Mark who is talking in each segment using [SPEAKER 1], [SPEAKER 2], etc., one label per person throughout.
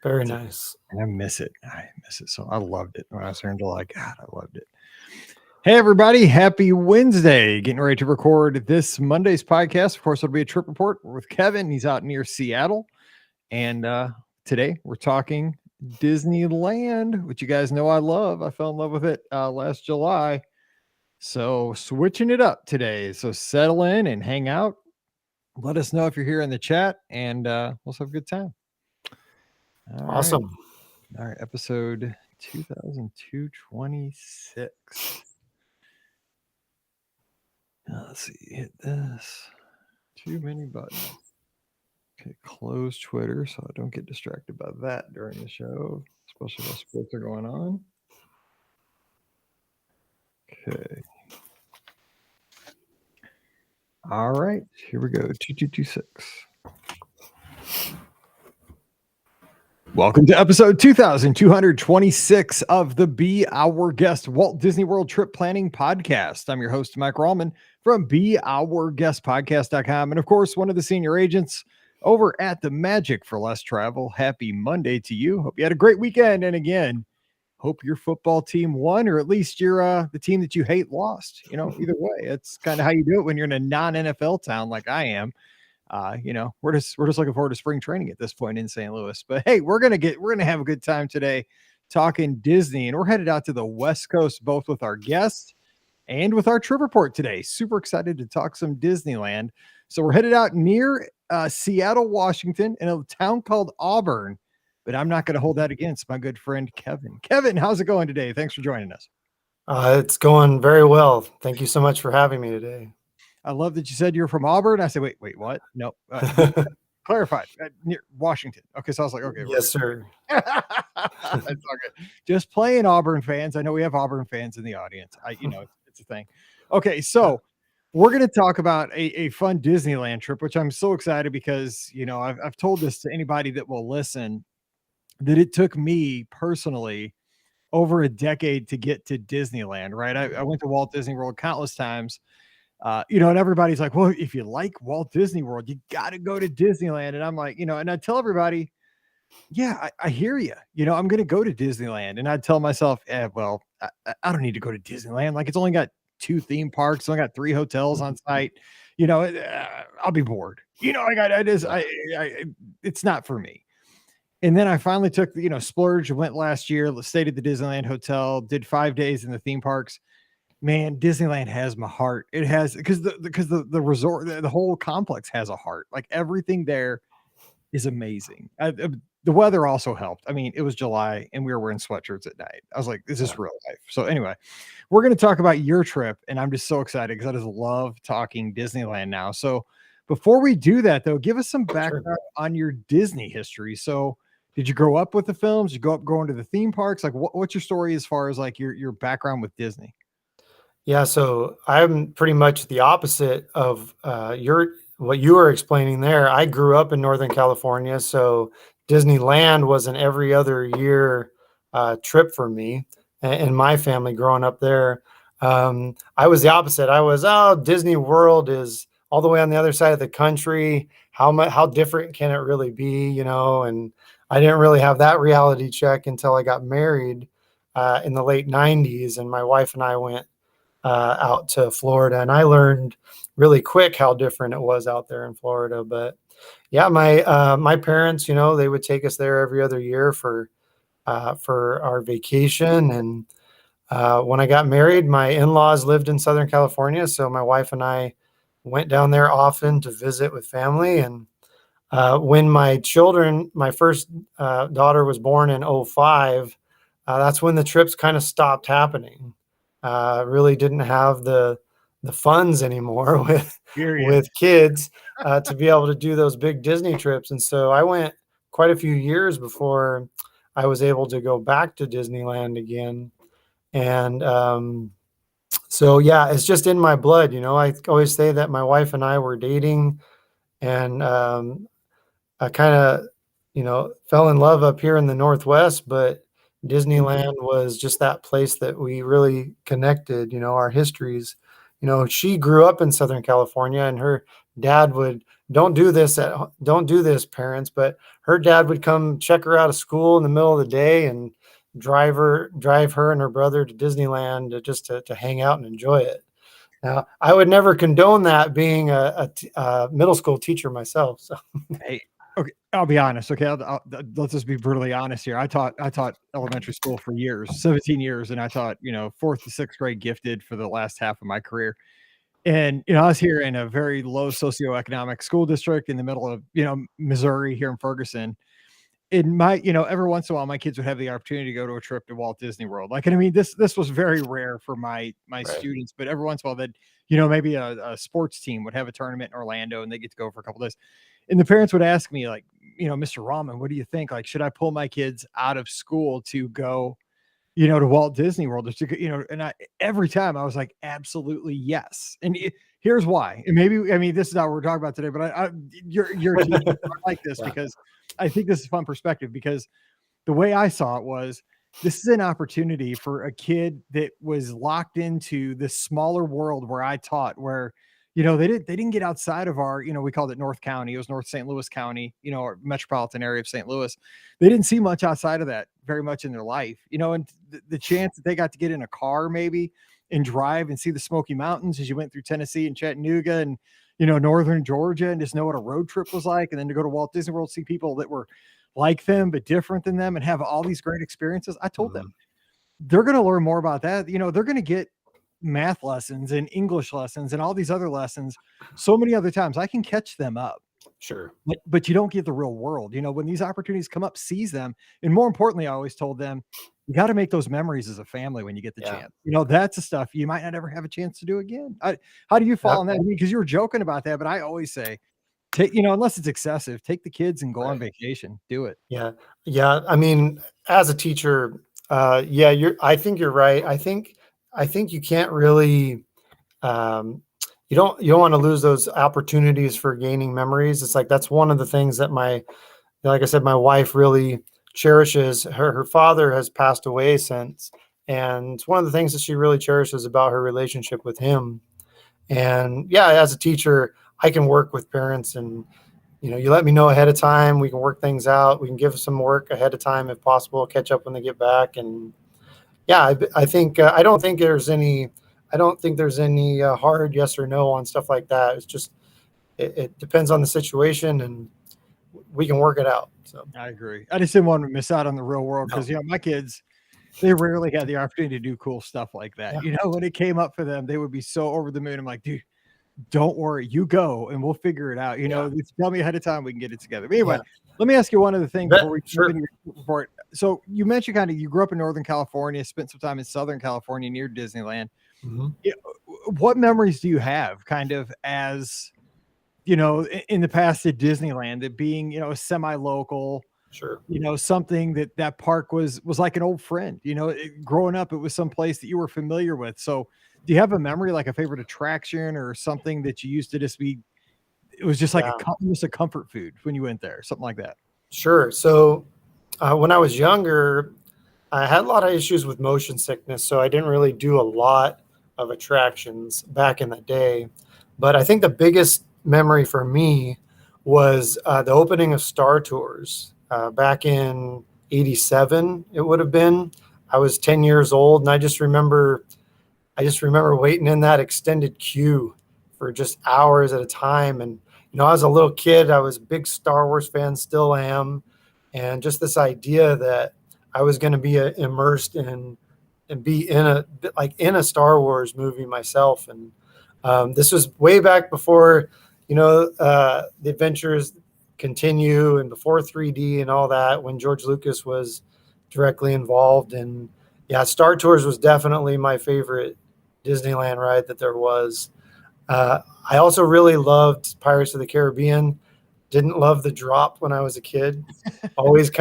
[SPEAKER 1] Very nice.
[SPEAKER 2] And I miss it. So I loved it when I was here in July. God, I loved it. Hey, everybody. Happy Wednesday. Getting ready to record this Monday's podcast. Of course, it'll be a trip report with Kevin. He's out near Seattle. And today we're talking Disneyland, which you guys know I love. I fell in love with it last July. So switching it up today. So settle in and hang out. Let us know if you're here in the chat, and let's have a good time.
[SPEAKER 1] Awesome.
[SPEAKER 2] All right. Episode 2026. Let's see. Hit this. Too many buttons. Okay. Close Twitter so I don't get distracted by that during the show, especially while sports are going on. Okay. All right. Here we go. 2226. Welcome to episode 2226 of the Be Our Guest Walt Disney World Trip Planning Podcast. I'm your host, Mike Rallman from BeOurGuestPodcast.com. And of course, one of the senior agents over at the Magic for Less Travel. Happy Monday to you. Hope you had a great weekend. And again, hope your football team won, or at least your the team that you hate lost. You know, either way, it's kind of how you do it when you're in a non-NFL town like I am. You know, we're just looking forward to spring training at this point in St. Louis. But hey, we're gonna have a good time today talking Disney, and we're headed out to the West Coast both with our guests and with our trip report today. Super excited to talk some Disneyland. So we're headed out near Seattle, Washington, in a town called Auburn. But I'm not going to hold that against my good friend Kevin. Kevin, how's it going today? Thanks for joining us.
[SPEAKER 1] It's going very well. Thank you so much for having me today.
[SPEAKER 2] I love that you said you're from Auburn. I said, wait, what? No, clarified. Near Washington. Okay, so I was like, okay.
[SPEAKER 1] Yes, sir.
[SPEAKER 2] That's all good. Just playing Auburn fans. I know we have Auburn fans in the audience. It's a thing. Okay, so we're going to talk about a fun Disneyland trip, which I'm so excited because, you know, I've told this to anybody that will listen, that it took me personally over a decade to get to Disneyland, right? I went to Walt Disney World countless times. And everybody's like, well, if you like Walt Disney World, you got to go to Disneyland. And I'm like, and I tell everybody, yeah, I hear you. I'm going to go to Disneyland. And I tell myself, I don't need to go to Disneyland. Like, it's only got 2 theme parks. It's only got 3 hotels on site. I'll be bored. It's not for me. And then I finally took, splurge, went last year, stayed at the Disneyland Hotel, did 5 days in the theme parks. Man, Disneyland has my heart. It has, because the resort, the whole complex has a heart. Like, everything there is amazing. The weather also helped. I mean, it was July and we were wearing sweatshirts at night. I was like, this is real life. So anyway, we're going to talk about your trip, and I'm just so excited because I just love talking Disneyland now. So before we do that, though, give us some background on your Disney history. So did you grow up with the films? Did you grow up going to the theme parks? Like, what's your story as far as like your background with Disney?
[SPEAKER 1] Yeah, so I'm pretty much the opposite of what you were explaining there. I grew up in Northern California, so Disneyland was an every other year trip for me and my family growing up there. I was the opposite. I was, Disney World is all the way on the other side of the country. How different can it really be, And I didn't really have that reality check until I got married in the late 90s, and my wife and I went out to Florida, and I learned really quick how different it was out there in Florida. But yeah, my parents, they would take us there every other year for our vacation. And when I got married, my in-laws lived in Southern California, so my wife and I went down there often to visit with family. And when my first daughter was born in 2005, that's when the trips kind of stopped happening. Really didn't have the funds anymore with kids to be able to do those big Disney trips. And so I went quite a few years before I was able to go back to Disneyland again. And so, yeah, it's just in my blood. I always say that my wife and I were dating, and I kind of, fell in love up here in the Northwest, but Disneyland was just that place that we really connected, our histories. She grew up in Southern California, and her dad would don't do this, parents. But her dad would come check her out of school in the middle of the day and drive her and her brother to Disneyland to hang out and enjoy it. Now, I would never condone that being a middle school teacher myself. So
[SPEAKER 2] Hey, okay, I'll be honest. Okay, let's just be brutally honest here. I taught elementary school for years, 17 years, and I taught fourth to sixth grade gifted for the last half of my career. And I was here in a very low socioeconomic school district in the middle of Missouri here in Ferguson. In my every once in a while, my kids would have the opportunity to go to a trip to Walt Disney World. Like, and I mean, this was very rare for my
[SPEAKER 1] right.
[SPEAKER 2] students, but every once in a while, that maybe a sports team would have a tournament in Orlando, and they get to go for a couple days. And the parents would ask me, like, Mr. Rahman, what do you think? Like, should I pull my kids out of school to go, to Walt Disney World? Or to, and every time I was like, absolutely yes. And here's why. And maybe, I mean, this is not what we're talking about today, but you're a teacher. I like this because I think this is fun perspective, because the way I saw it was, this is an opportunity for a kid that was locked into this smaller world where I taught, where they didn't get outside of our, we called it North County. It was North St. Louis County, our metropolitan area of St. Louis. They didn't see much outside of that very much in their life, and the chance that they got to get in a car maybe and drive and see the Smoky Mountains as you went through Tennessee and Chattanooga and northern Georgia, and just know what a road trip was like, and then to go to Walt Disney World, see people that were like them but different than them, and have all these great experiences. I told them they're going to learn more about that. They're going to get math lessons and English lessons and all these other lessons so many other times. I can catch them up.
[SPEAKER 1] Sure.
[SPEAKER 2] But you don't get the real world. When these opportunities come up, seize them. And more importantly, I always told them, you got to make those memories as a family when you get the chance. That's the stuff you might not ever have a chance to do again. How do you fall on that? Because you were joking about that, but I always say, take, unless it's excessive, take the kids and go on vacation. Do it.
[SPEAKER 1] Yeah. Yeah. I mean, as a teacher, I think you're right. I think you can't really, you don't want to lose those opportunities for gaining memories. It's like, that's one of the things that like I said, my wife really cherishes. Her father has passed away since, and it's one of the things that she really cherishes about her relationship with him. And yeah, as a teacher, I can work with parents, and you let me know ahead of time. We can work things out. We can give some work ahead of time if possible, catch up when they get back. And yeah, I think I don't think there's any hard yes or no on stuff like that. It's just it depends on the situation, and we can work it out. So
[SPEAKER 2] I agree. I just didn't want to miss out on the real world, because my kids, they rarely had the opportunity to do cool stuff like that. When it came up for them, they would be so over the moon. I'm like, dude, don't worry, you go and we'll figure it out. Tell me ahead of time, we can get it together. But anyway, let me ask you one other thing before we jump into your report. So you mentioned you grew up in Northern California, spent some time in Southern California near Disneyland. What memories do you have kind of as, in the past at Disneyland, that being, a semi-local,
[SPEAKER 1] sure,
[SPEAKER 2] something that park was like an old friend, growing up, it was some place that you were familiar with. So do you have a memory, like a favorite attraction or something that you used to just be, it was just like a comfort food when you went there, something like that?
[SPEAKER 1] Sure. So when I was younger, I had a lot of issues with motion sickness, so I didn't really do a lot of attractions back in the day. But I think the biggest memory for me was the opening of Star Tours back in '87. It would have been. I was 10 years old, and I just remember waiting in that extended queue for just hours at a time. And as a little kid, I was a big Star Wars fan, still am, and just this idea that I was going to be immersed in and be in a Star Wars movie myself. And this was way back before, the adventures continue, and before 3D and all that, when George Lucas was directly involved. And yeah, Star Tours was definitely my favorite Disneyland ride that there was. I also really loved Pirates of the Caribbean. Didn't love the drop when I was a kid. Always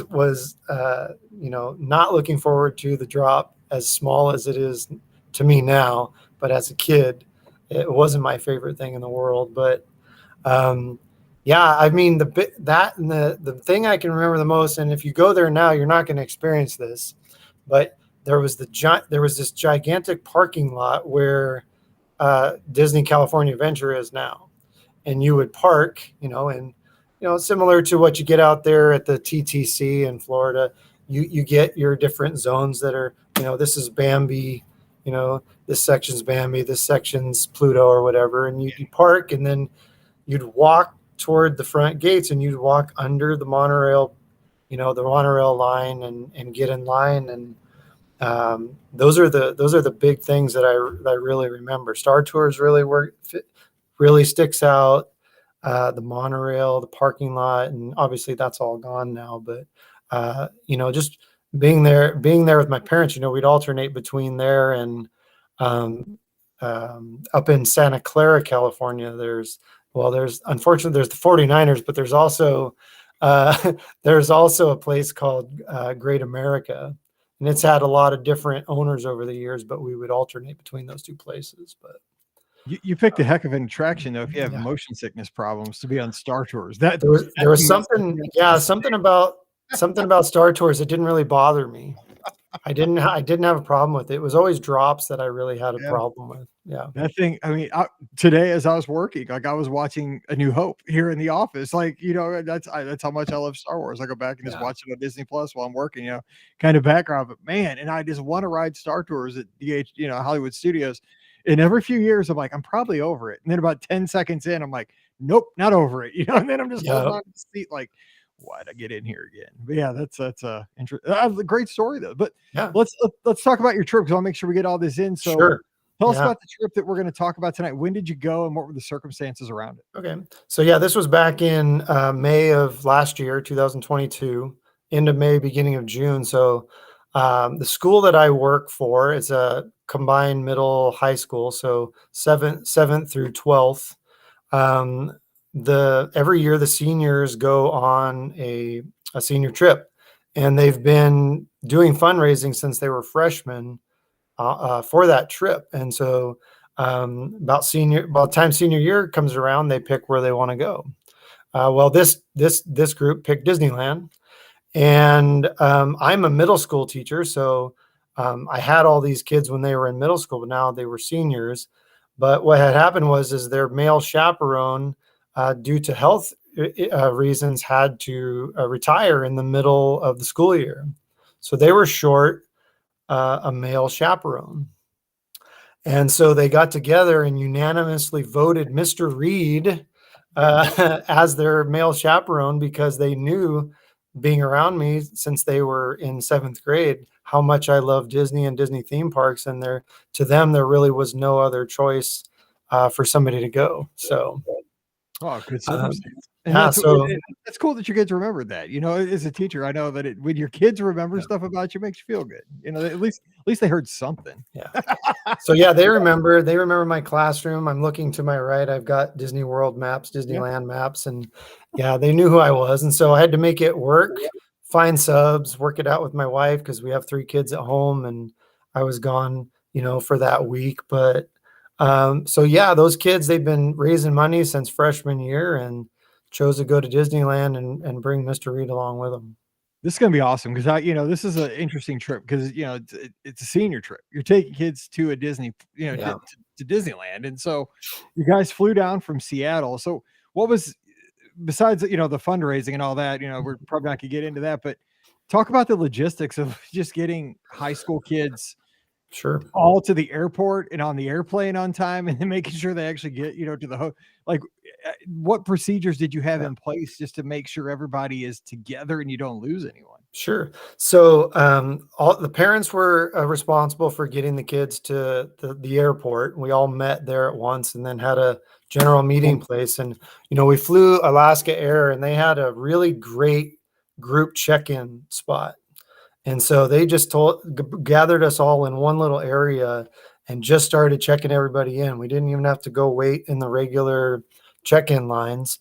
[SPEAKER 1] was, not looking forward to the drop, as small as it is to me now. But as a kid, it wasn't my favorite thing in the world. But yeah, I mean, the thing I can remember the most, and if you go there now, you're not going to experience this, but there was this gigantic parking lot where Disney California Adventure is now. and you would park, and similar to what you get out there at the TTC in Florida, you get your different zones that are, this is Bambi, this section's Bambi, this section's Pluto or whatever, and you park, and then you'd walk toward the front gates, and you'd walk under the monorail, the monorail line, and get in line. And those are the big things that I really remember. Star Tours really sticks out. The monorail, the parking lot, and obviously that's all gone now. But just being there with my parents, we'd alternate between there and up in Santa Clara, California. Unfortunately there's the 49ers, but there's also a place called Great America, and it's had a lot of different owners over the years, but we would alternate between those two places. But
[SPEAKER 2] you picked a heck of an attraction, though, if you have motion sickness problems, to be on Star Tours.
[SPEAKER 1] There was something about Star Tours that didn't really bother me. I didn't have a problem with it. It was always drops that I really had a problem with. Yeah.
[SPEAKER 2] That thing, I mean, today as I was working, like I was watching A New Hope here in the office. Like, that's how much I love Star Wars. I go back and just watch it on Disney Plus while I'm working, kind of background. But man, and I just want to ride Star Tours at Hollywood Studios. And every few years, I'm like, I'm probably over it. And then about 10 seconds in, I'm like, nope, not over it. And then I'm just holding on to the seat, like, why'd I get in here again? But yeah, that's a great story though. But let's talk about your trip, because I'll make sure we get all this in. So tell us about the trip that we're going to talk about tonight. When did you go, and what were the circumstances around it?
[SPEAKER 1] Okay. So yeah, this was back in May of last year, 2022, end of May, beginning of June. So the school that I work for is a combined middle high school, so 7th through 12th. Every year the seniors go on a senior trip, and they've been doing fundraising since they were freshmen for that trip. And so about the time senior year comes around, they pick where they want to go. Well, this group picked Disneyland. And I'm a middle school teacher, so I had all these kids when they were in middle school, but now they were seniors. But what had happened was their male chaperone, due to health reasons, had to retire in the middle of the school year. So they were short a male chaperone. And so they got together and unanimously voted Mr. Reed as their male chaperone, because they knew, being around me since they were in 7th grade, how much I love Disney and Disney theme parks. And to them, there really was no other choice for somebody to go. So,
[SPEAKER 2] good circumstance. That's cool that your kids remembered that. As a teacher, I know that when your kids remember stuff about you, it makes you feel good. At least they heard something.
[SPEAKER 1] Yeah. So yeah, they remember my classroom. I'm looking to my right. I've got Disney World maps, Disneyland maps, and yeah, they knew who I was. And so I had to make it work, find subs, work it out with my wife, because we have 3 kids at home, and I was gone, for that week. But so yeah, those kids, they've been raising money since freshman year and chose to go to Disneyland and bring Mr. Reed along with them.
[SPEAKER 2] This is going to be awesome, because this is an interesting trip, because it's a senior trip. You're taking kids to a Disney, to Disneyland, and so you guys flew down from Seattle. So what was, besides the fundraising and all that, we're probably not going to get into that, but talk about the logistics of just getting high school kids all to the airport and on the airplane on time, and then making sure they actually get to the what procedures did you have in place just to make sure everybody is together and you don't lose anyone?
[SPEAKER 1] Sure. So all the parents were responsible for getting the kids to the airport. We all met there at once, and then had a general meeting place. And we flew Alaska Air, and they had a really great group check-in spot. And so they just gathered us all in one little area and just started checking everybody in. We didn't even have to go wait in the regular check-in lines.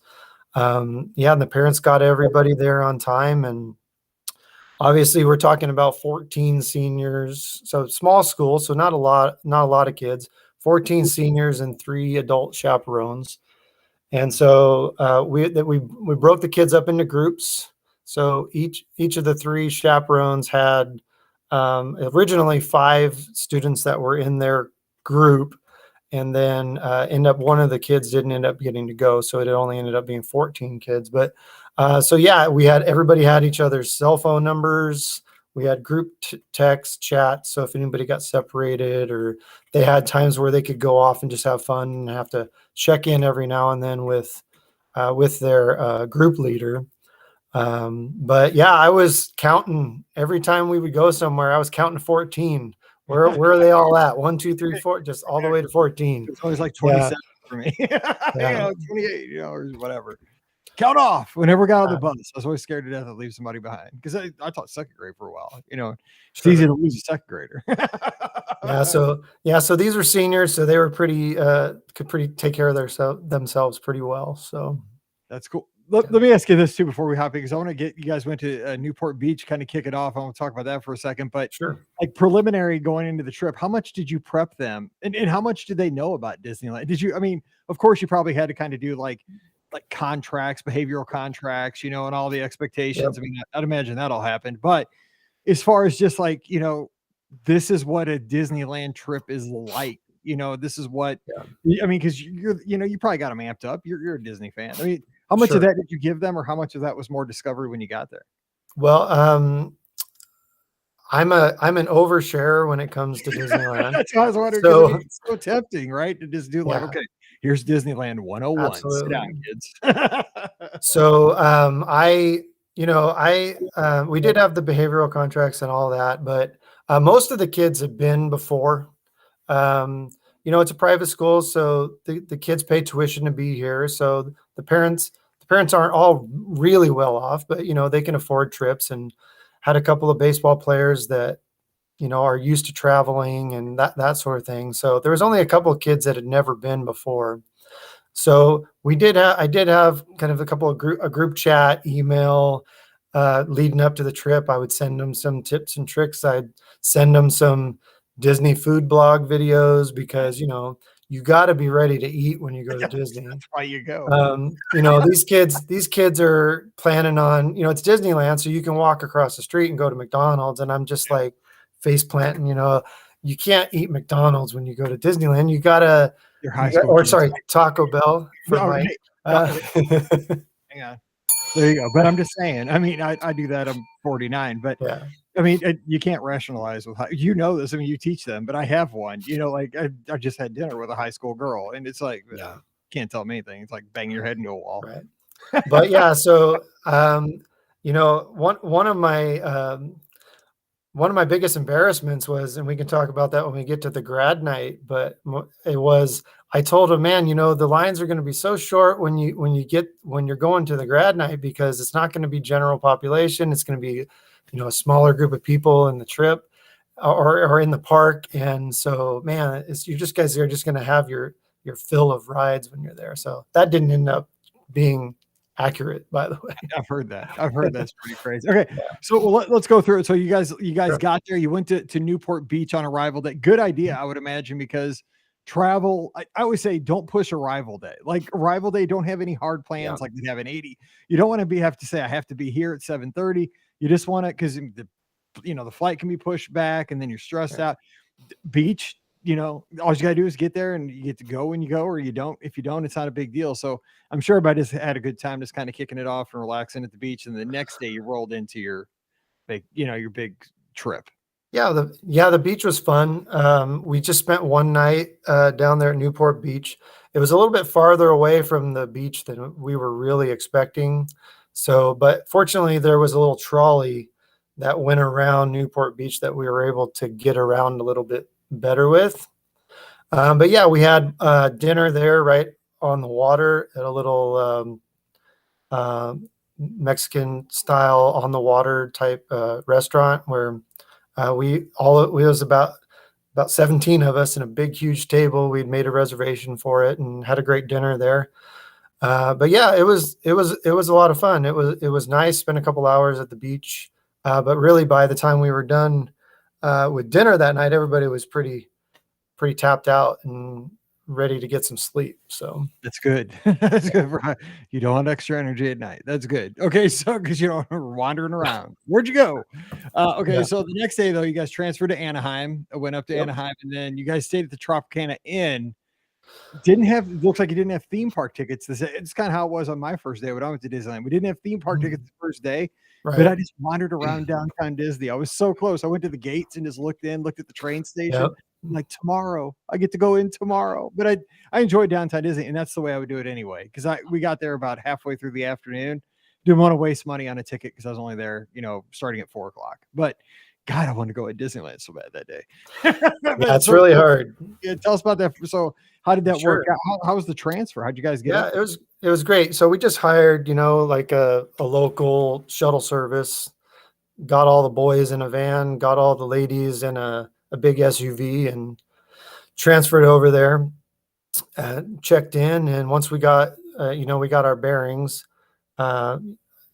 [SPEAKER 1] And the parents got everybody there on time. And obviously we're talking about 14 seniors, so small school, so not a lot of kids, 14 seniors and 3 adult chaperones. And so we broke the kids up into groups. So each of the 3 chaperones had originally 5 students that were in their group, and then end up one of the kids didn't end up getting to go, so it only ended up being 14 kids. But so yeah, everybody had each other's cell phone numbers. We had group text chat, so if anybody got separated or they had times where they could go off and just have fun and have to check in every now and then with their group leader. But yeah, I was counting every time we would go somewhere. I was counting 14. Where are they all at? 1, 2, 3, 4, just all the way to 14.
[SPEAKER 2] It's always like
[SPEAKER 1] Yeah,
[SPEAKER 2] 27 for me.
[SPEAKER 1] yeah,
[SPEAKER 2] 28, or whatever. Count off. Whenever we got on the
[SPEAKER 1] uh,
[SPEAKER 2] bus, I was always scared to death to leave somebody behind because I taught second grade for a while. It's easy
[SPEAKER 1] sure.
[SPEAKER 2] to lose a second grader.
[SPEAKER 1] So these were seniors, so they were pretty could pretty take care of themselves pretty well. So
[SPEAKER 2] That's cool. Let me ask you this too before we hop in, because I want to get you guys went to Newport Beach, kind of kick it off. I want to talk about that for a second, but
[SPEAKER 1] sure.
[SPEAKER 2] like preliminary going into the trip, how much did you prep them, and how much did they know about Disneyland? Did you? I mean, of course, you probably had to kind of do like contracts, behavioral contracts, and all the expectations.
[SPEAKER 1] Yep.
[SPEAKER 2] I mean, I'd imagine that all happened, but as far as just like this is what a Disneyland trip is like. This is what
[SPEAKER 1] Yeah.
[SPEAKER 2] I mean, because you probably got them amped up. You're a Disney fan. I mean, how much of
[SPEAKER 1] Sure.
[SPEAKER 2] that did you give them, or how much of that was more discovery when you got there?
[SPEAKER 1] Well, I'm an oversharer when it comes to Disneyland.
[SPEAKER 2] That's what I was wondering, because I mean,
[SPEAKER 1] So
[SPEAKER 2] it's so tempting, right? To just do like,
[SPEAKER 1] yeah,
[SPEAKER 2] okay, here's Disneyland 101. Sit down,
[SPEAKER 1] absolutely.
[SPEAKER 2] kids.
[SPEAKER 1] So we did have the behavioral contracts and all that, but most of the kids had been before. Um, it's a private school, so the kids pay tuition to be here. So the parents aren't all really well off, but they can afford trips, and had a couple of baseball players that are used to traveling and that sort of thing. So there was only a couple of kids that had never been before. So I did have kind of a group chat email leading up to the trip. I would send them some tips and tricks. I'd send them some Disney food blog videos because you got to be ready to eat when you go to Disney.
[SPEAKER 2] That's why you go.
[SPEAKER 1] These kids are planning on, it's Disneyland, so you can walk across the street and go to McDonald's. And I'm just like face planting, you can't eat McDonald's when you go to Disneyland. You gotta,
[SPEAKER 2] Your high school
[SPEAKER 1] or
[SPEAKER 2] kids.
[SPEAKER 1] sorry, Taco Bell for
[SPEAKER 2] No,
[SPEAKER 1] Mike.
[SPEAKER 2] hang on. There you go. But I'm just saying, I mean, I do that. I'm 49, but
[SPEAKER 1] Yeah,
[SPEAKER 2] I mean, you can't rationalize with this. I mean, you teach them, but I have one. Like I just had dinner with a high school girl, and it's like,
[SPEAKER 1] yeah,
[SPEAKER 2] can't tell me anything. It's like bang your head into a wall.
[SPEAKER 1] right. But yeah, so one of my biggest embarrassments was, and we can talk about that when we get to the grad night, but I told him, man, the lines are going to be so short when you're going to the grad night, because it's not going to be general population. It's going to be, a smaller group of people in the trip or in the park. And so, man, you guys are just going to have your fill of rides when you're there. So that didn't end up being accurate, by the way.
[SPEAKER 2] I've heard that's pretty crazy. Okay, so let's go through it. So you guys
[SPEAKER 1] Sure.
[SPEAKER 2] got there. You went to Newport Beach on arrival day. Good idea, I would imagine, because travel. I always say don't push arrival day. Like arrival day, don't have any hard plans
[SPEAKER 1] Yeah.
[SPEAKER 2] like we have an 80. You don't want to have to say I have to be here at 7:30. You just want to, because the flight can be pushed back, and then you're stressed
[SPEAKER 1] Right.
[SPEAKER 2] out. Beach, all you gotta do is get there, and you get to go when you go, or you don't. If you don't, it's not a big deal. So I'm sure everybody just had a good time, just kind of kicking it off and relaxing at the beach. And the next day you rolled into your big trip.
[SPEAKER 1] Yeah, the beach was fun. We just spent one night down there at Newport Beach. It was a little bit farther away from the beach than we were really expecting. So, but fortunately, there was a little trolley that went around Newport Beach that we were able to get around a little bit better with. But yeah, we had dinner there right on the water at a little Mexican style on the water type restaurant where it was about 17 of us in a big, huge table. We'd made a reservation for it and had a great dinner there. But yeah, it was a lot of fun. It was nice. Spent a couple hours at the beach. But really by the time we were done with dinner that night, everybody was pretty tapped out and ready to get some sleep. So
[SPEAKER 2] That's good. That's good. You don't want extra energy at night. That's good. Okay, so because you don't wandering around. Where'd you go? Okay,
[SPEAKER 1] yeah.
[SPEAKER 2] so the next day though, you guys transferred to Anaheim. Went up to
[SPEAKER 1] Yep.
[SPEAKER 2] Anaheim, and then you guys stayed at the Tropicana Inn. Didn't have, looks like you didn't have theme park tickets. It's kind of how it was on my first day when I went to Disneyland. We didn't have theme park tickets the first day, but
[SPEAKER 1] Right.
[SPEAKER 2] I just wandered around downtown Disney. I was so close. I went to the gates and just looked at the train station.
[SPEAKER 1] Yep.
[SPEAKER 2] I'm like, tomorrow, I get to go in tomorrow. But I enjoyed downtown Disney, and that's the way I would do it anyway. Because we got there about halfway through the afternoon. Didn't want to waste money on a ticket because I was only there, starting at 4 o'clock. But God, I wanted to go at Disneyland so bad that day.
[SPEAKER 1] Yeah, it's really hard.
[SPEAKER 2] Yeah, tell us about that. So, how did that work
[SPEAKER 1] Sure.
[SPEAKER 2] out? How was the transfer? How'd you guys get
[SPEAKER 1] Yeah,
[SPEAKER 2] up?
[SPEAKER 1] it was great. So we just hired, like a local shuttle service, got all the boys in a van, got all the ladies in a big SUV, and transferred over there, checked in. And once we got, we got our bearings, uh,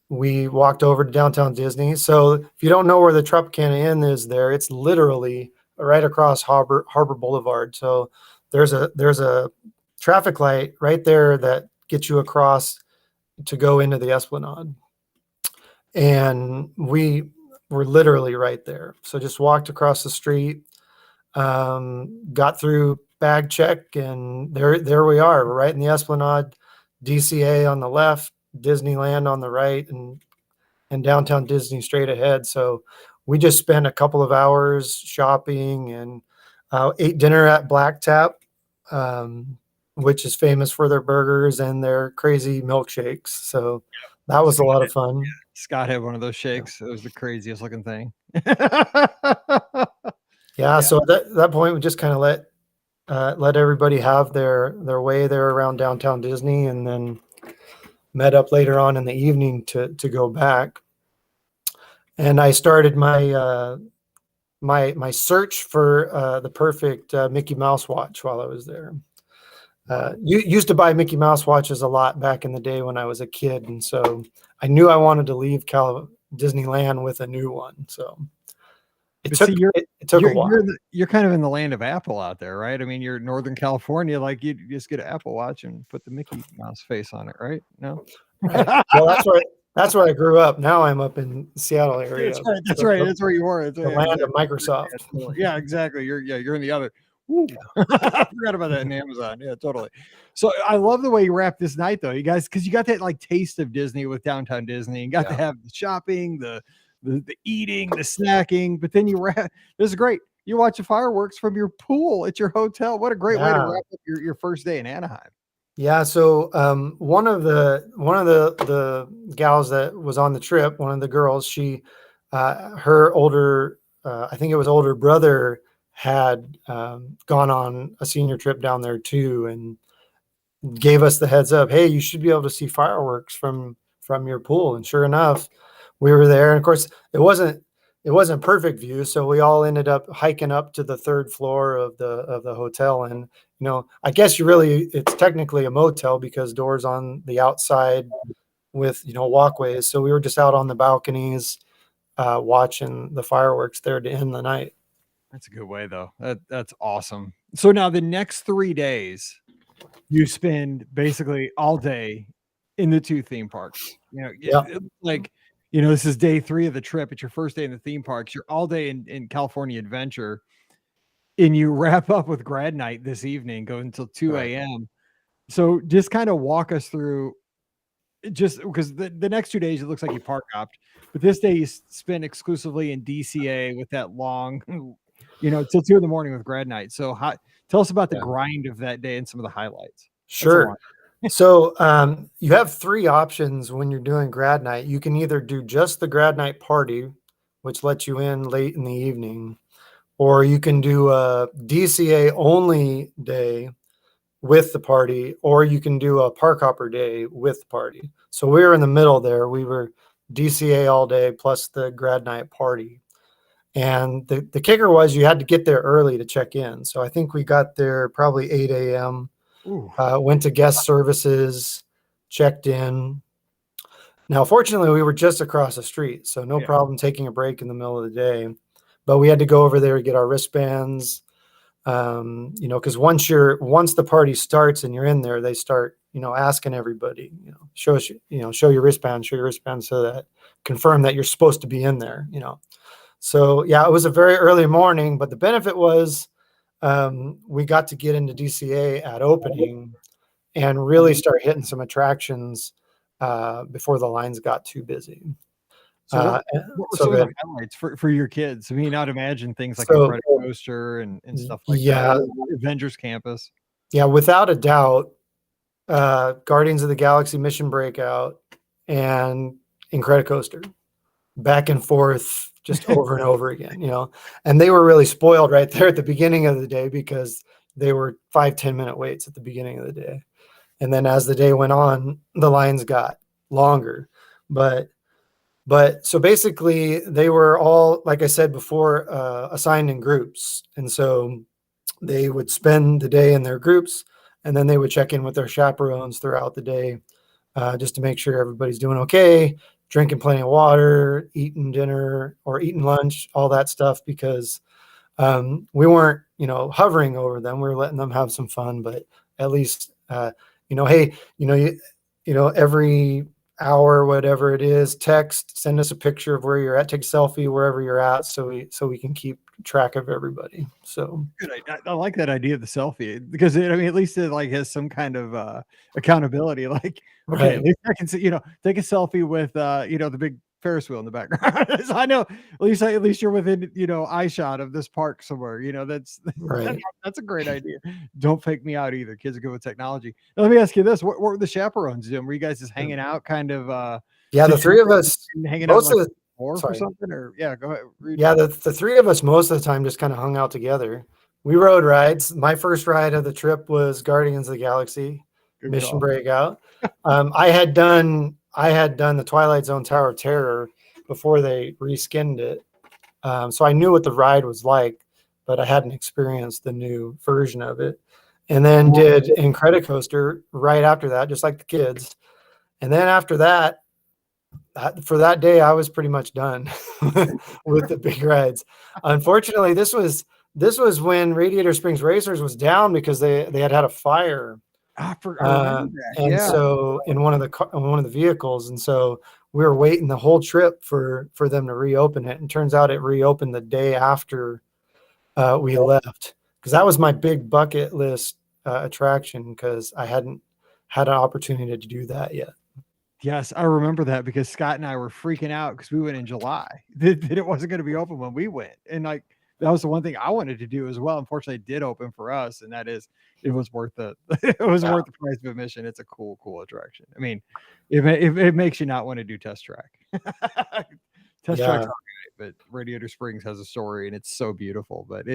[SPEAKER 1] we walked over to downtown Disney. So if you don't know where the Tropicana Inn is there, it's literally right across Harbor Boulevard. So there's a traffic light right there that gets you across to go into the Esplanade. And we were literally right there. So just walked across the street, got through bag check, and there we are. We're right in the Esplanade, DCA on the left, Disneyland on the right, and downtown Disney straight ahead. So we just spent a couple of hours shopping and ate dinner at Black Tap, which is famous for their burgers and their crazy milkshakes. So that was a lot of fun.
[SPEAKER 2] Scott had one of those
[SPEAKER 1] Yeah.
[SPEAKER 2] shakes. It was the craziest looking thing.
[SPEAKER 1] Yeah. So at that point, we just kind of let everybody have their way there around downtown Disney, and then met up later on in the evening to go back. And I started my search for the perfect Mickey Mouse watch while I was there. You used to buy Mickey Mouse watches a lot back in the day when I was a kid, and so I knew I wanted to leave Disneyland with a new one. So it
[SPEAKER 2] But
[SPEAKER 1] took
[SPEAKER 2] see,
[SPEAKER 1] it took a while.
[SPEAKER 2] you're kind of in the land of Apple out there, right? I mean, you're in Northern California, like you just get an Apple Watch and put the Mickey Mouse face on it, right? No.
[SPEAKER 1] Right. Well, that's where I grew up. Now I'm up in the Seattle area.
[SPEAKER 2] That's right. That's right. That's where you were.
[SPEAKER 1] The land of Microsoft.
[SPEAKER 2] Yeah, exactly. You're in the other. I forgot about that in Amazon. Yeah, totally. So I love the way you wrap this night, though, you guys, because you got that like taste of Disney with downtown Disney, and got to have the shopping, the eating, the snacking. But then you wrap. This is great. You watch the fireworks from your pool at your hotel. What a great way to wrap up your first day in Anaheim.
[SPEAKER 1] Yeah. So one of the gals that was on the trip, one of the girls, she her older I think it was older brother had gone on a senior trip down there too, and gave us the heads up. Hey, you should be able to see fireworks from your pool. And sure enough, we were there. And of course, it wasn't perfect view, so we all ended up hiking up to the third floor of the hotel. And I guess it's technically a motel because doors on the outside with walkways. So we were just out on the balconies watching the fireworks there to end the night.
[SPEAKER 2] That's a good way, though. That's awesome. So now the next 3 days, you spend basically all day in the two theme parks. This is day 3 of the trip. It's your first day in the theme parks. You're all day in California Adventure, and you wrap up with grad night this evening, go until 2 a.m. So just kind of walk us through, just because the next 2 days, it looks like you park hopped, but this day you spent exclusively in DCA with that long, till 2 a.m. with grad night. So tell us about the grind of that day and some of the highlights.
[SPEAKER 1] Sure. So you have 3 options when you're doing grad night. You can either do just the grad night party, which lets you in late in the evening, or you can do a DCA only day with the party, or you can do a park hopper day with the party. So we were in the middle there. We were DCA all day plus the grad night party. And the kicker was you had to get there early to check in. So I think we got there probably 8 a.m. Went to guest services, checked in. Now, fortunately, we were just across the street, so no problem taking a break in the middle of the day. But we had to go over there to get our wristbands, because once the party starts and you're in there, they start, asking everybody, show your wristband, so that confirm that you're supposed to be in there, So yeah, it was a very early morning, but the benefit was we got to get into DCA at opening and really start hitting some attractions before the lines got too busy.
[SPEAKER 2] So what were
[SPEAKER 1] So
[SPEAKER 2] some of
[SPEAKER 1] good.
[SPEAKER 2] the highlights for your kids? I mean, I'd imagine things like
[SPEAKER 1] So
[SPEAKER 2] Incredicoaster and stuff like that.
[SPEAKER 1] yeah,
[SPEAKER 2] Avengers Campus.
[SPEAKER 1] yeah, without a doubt, Guardians of the Galaxy Mission Breakout and Incredicoaster, back and forth, just over and over again, and they were really spoiled right there at the beginning of the day because they were 5-10 minute waits at the beginning of the day. And then as the day went on, the lines got longer. But so basically they were all, like I said before, assigned in groups. And so they would spend the day in their groups, and then they would check in with their chaperones throughout the day, just to make sure everybody's doing okay, drinking plenty of water, eating dinner or eating lunch, all that stuff, because we weren't, hovering over them. We were letting them have some fun, but at least, hey, every hour, whatever it is, text, send us a picture of where you're at, take a selfie wherever you're at, so we can keep track of everybody. So
[SPEAKER 2] Good. I like that idea of the selfie because I mean, at least it like has some kind of accountability. Like, okay, at
[SPEAKER 1] right,
[SPEAKER 2] least I can see, take a selfie with the big Ferris wheel in the background. So I know at least you're within eye shot of this park somewhere. That's
[SPEAKER 1] right.
[SPEAKER 2] that's a great idea. Don't fake me out either. Kids are good with technology. Now, let me ask you this: what were the chaperones doing? Were you guys just hanging out, kind of
[SPEAKER 1] Yeah, the three of us,
[SPEAKER 2] hanging out
[SPEAKER 1] most
[SPEAKER 2] like
[SPEAKER 1] of the,
[SPEAKER 2] or for
[SPEAKER 1] sorry.
[SPEAKER 2] something? Or yeah, go ahead. Read.
[SPEAKER 1] Yeah, the three of us most of the time just kind of hung out together. We rode rides. My first ride of the trip was Guardians of the Galaxy
[SPEAKER 2] Good
[SPEAKER 1] Mission
[SPEAKER 2] call.
[SPEAKER 1] Breakout. I had done the Twilight Zone Tower of Terror before they reskinned it, so I knew what the ride was like, but I hadn't experienced the new version of it. And then did Incredicoaster right after that, just like the kids. And then after that, for that day, I was pretty much done with the big rides. Unfortunately, this was when Radiator Springs Racers was down because they had a fire,
[SPEAKER 2] I remember that.
[SPEAKER 1] and
[SPEAKER 2] Yeah.
[SPEAKER 1] so in one of the vehicles, and so we were waiting the whole trip for them to reopen it. And turns out it reopened the day after we left, because that was my big bucket list attraction, because I hadn't had an opportunity to do that yet.
[SPEAKER 2] Yes, I remember that because Scott and I were freaking out because we went in July that it wasn't going to be open when we went, and like that was the one thing I wanted to do as well. Unfortunately, it did open for us, and that is it was worth the it was
[SPEAKER 1] Yeah,
[SPEAKER 2] worth the price of admission. It's a cool attraction. I mean, it makes you not want to do test track. Test track's
[SPEAKER 1] yeah.
[SPEAKER 2] all right, but Radiator Springs has a story and it's so beautiful. But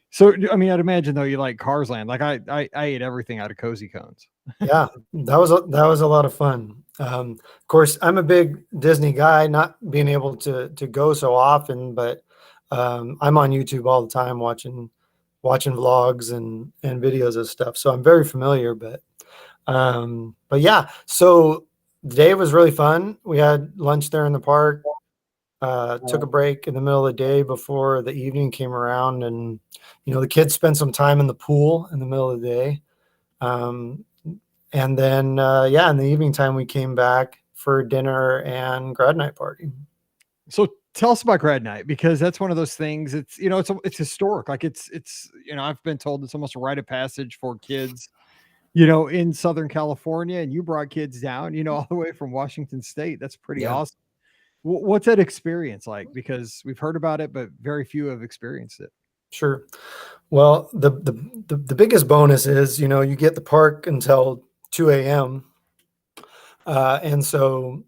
[SPEAKER 2] so I mean, I'd imagine though you like Cars Land. Like I ate everything out of Cozy Cones.
[SPEAKER 1] Yeah, that was a lot of fun. Of course, I'm a big Disney guy, not being able to go so often, but I'm on YouTube all the time watching vlogs and videos of stuff. So I'm very familiar. But yeah, so the day was really fun. We had lunch there in the park. Took a break in the middle of the day before the evening came around, and the kids spent some time in the pool in the middle of the day. Um, and then, yeah, in the evening time, we came back for dinner and grad night party.
[SPEAKER 2] So tell us about grad night because that's one of those things. It's it's historic. Like it's I've been told it's almost a rite of passage for kids. In Southern California, and you brought kids down. All the way from Washington State. That's pretty
[SPEAKER 1] Yeah,
[SPEAKER 2] awesome. What's that experience like? Because we've heard about it, but very few have experienced it.
[SPEAKER 1] sure. Well, the biggest bonus is, you get the park until 2 a.m. And so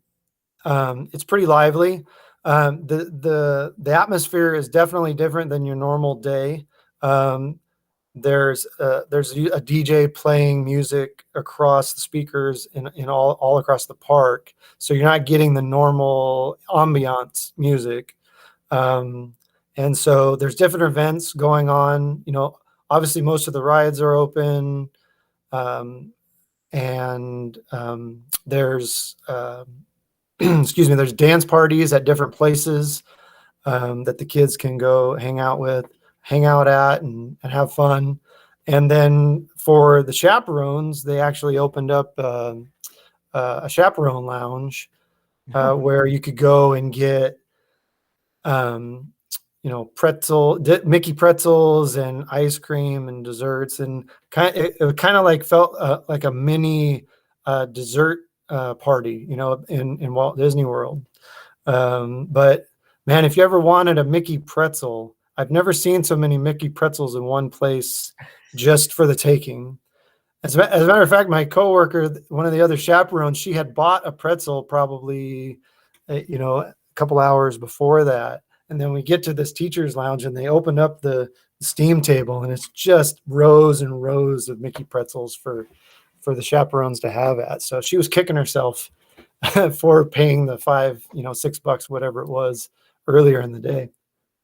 [SPEAKER 1] it's pretty lively. The atmosphere is definitely different than your normal day. Um, there's a DJ playing music across the speakers in all across the park, so you're not getting the normal ambiance music. Um, and so there's different events going on. Obviously most of the rides are open, and there's excuse me, there's dance parties at different places that the kids can go hang out at, and have fun. And then for the chaperones, they actually opened up a chaperone lounge where you could go and get, um, Mickey pretzels and ice cream and desserts, and it kind of like felt like a mini dessert party, in Walt Disney World. But man, if you ever wanted a Mickey pretzel, I've never seen so many Mickey pretzels in one place just for the taking. As a matter of fact, my coworker, one of the other chaperones, she had bought a pretzel probably, a couple hours before that. And then we get to this teacher's lounge and they open up the steam table and it's just rows and rows of Mickey pretzels for the chaperones to have at. So she was kicking herself for paying the $5, $6, whatever it was earlier in the day.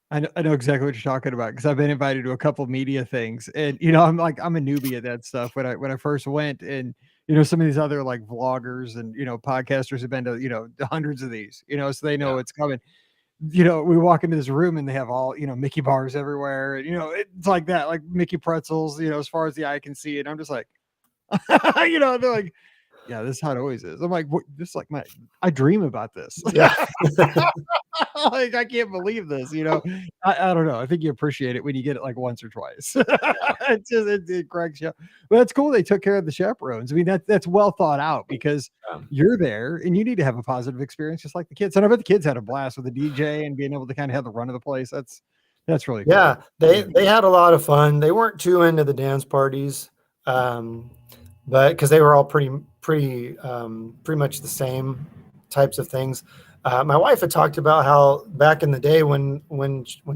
[SPEAKER 2] I know exactly what you're talking about because I've been invited to a couple media things, and I'm a newbie at that stuff. When I first went, and some of these other like vloggers and podcasters have been to the hundreds of these, so they know what's coming. We walk into this room and they have all Mickey bars everywhere, and it's like that, like Mickey pretzels, as far as the eye can see, and I'm just like, they're like, yeah, this is how it always is. I'm like, this is like I dream about this.
[SPEAKER 1] Yeah.
[SPEAKER 2] Like, I can't believe this, I don't know. I think you appreciate it when you get it like once or twice. It cracks you up. But that's cool. They took care of the chaperones. I mean, that's well thought out because you're there and you need to have a positive experience, just like the kids. And I bet the kids had a blast with the DJ and being able to kind of have the run of the place. That's really cool.
[SPEAKER 1] Yeah, they had a lot of fun. They weren't too into the dance parties, but because they were all pretty much the same types of things. My wife had talked about how back in the day when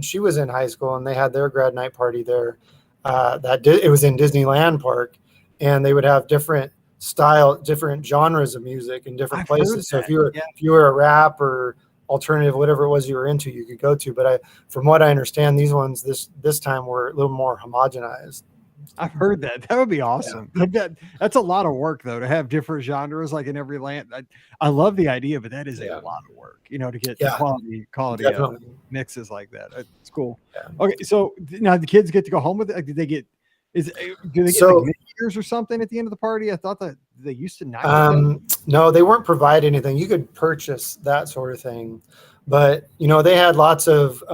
[SPEAKER 1] she was in high school and they had their grad night party there, it was in Disneyland Park, and they would have different genres of music in different places. So if you were a rap or alternative, whatever it was you were into, you could go to. But from what I understand, these ones this time were a little more homogenized.
[SPEAKER 2] I've heard that. That would be awesome. Yeah. That's a lot of work, though, to have different genres like in every land. I love the idea, but that is a lot of work, to get quality mixes like that. It's cool. Yeah. Okay, so now the kids get to go home with it. Like, do they get like years or something at the end of the party? I thought that they used to not.
[SPEAKER 1] No, they weren't provide anything. You could purchase that sort of thing, but they had lots of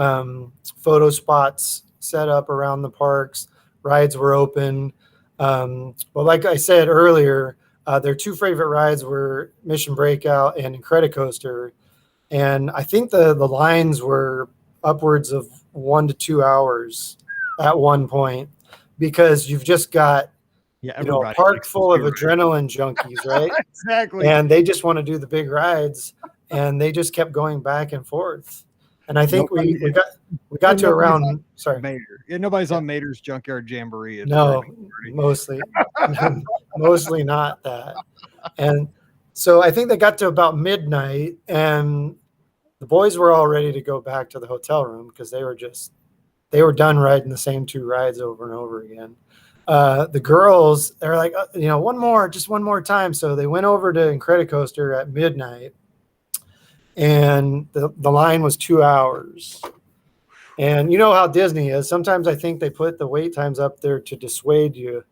[SPEAKER 1] photo spots set up around the parks. Rides were open. Well, like I said earlier, their two favorite rides were Mission Breakout and Incredicoaster. And I think the lines were upwards of 1 to 2 hours at one point, because you've just got a park full of adrenaline junkies, right?
[SPEAKER 2] Exactly.
[SPEAKER 1] And they just want to do the big rides, and they just kept going back and forth. And I think we got to around. Sorry,
[SPEAKER 2] Mater. Yeah, nobody's on Mater's Junkyard Jamboree.
[SPEAKER 1] No, mostly not that. And so I think they got to about midnight, and the boys were all ready to go back to the hotel room because they were done riding the same two rides over and over again. The girls, they were like, just one more time. So they went over to Incredicoaster at midnight. And the line was 2 hours. And you know how Disney is. Sometimes I think they put the wait times up there to dissuade you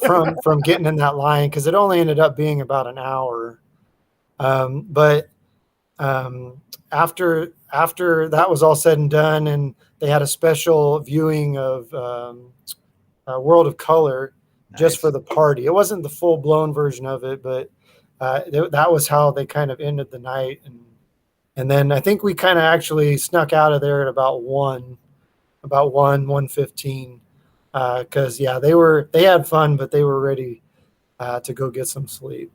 [SPEAKER 1] from getting in that line, because it only ended up being about an hour. But after that was all said and done, and they had a special viewing of World of Color just for the party. It wasn't the full-blown version of it, but that was how they kind of ended the night. And then I think we kind of actually snuck out of there at about 1:15, because they had fun, but they were ready to go get some sleep.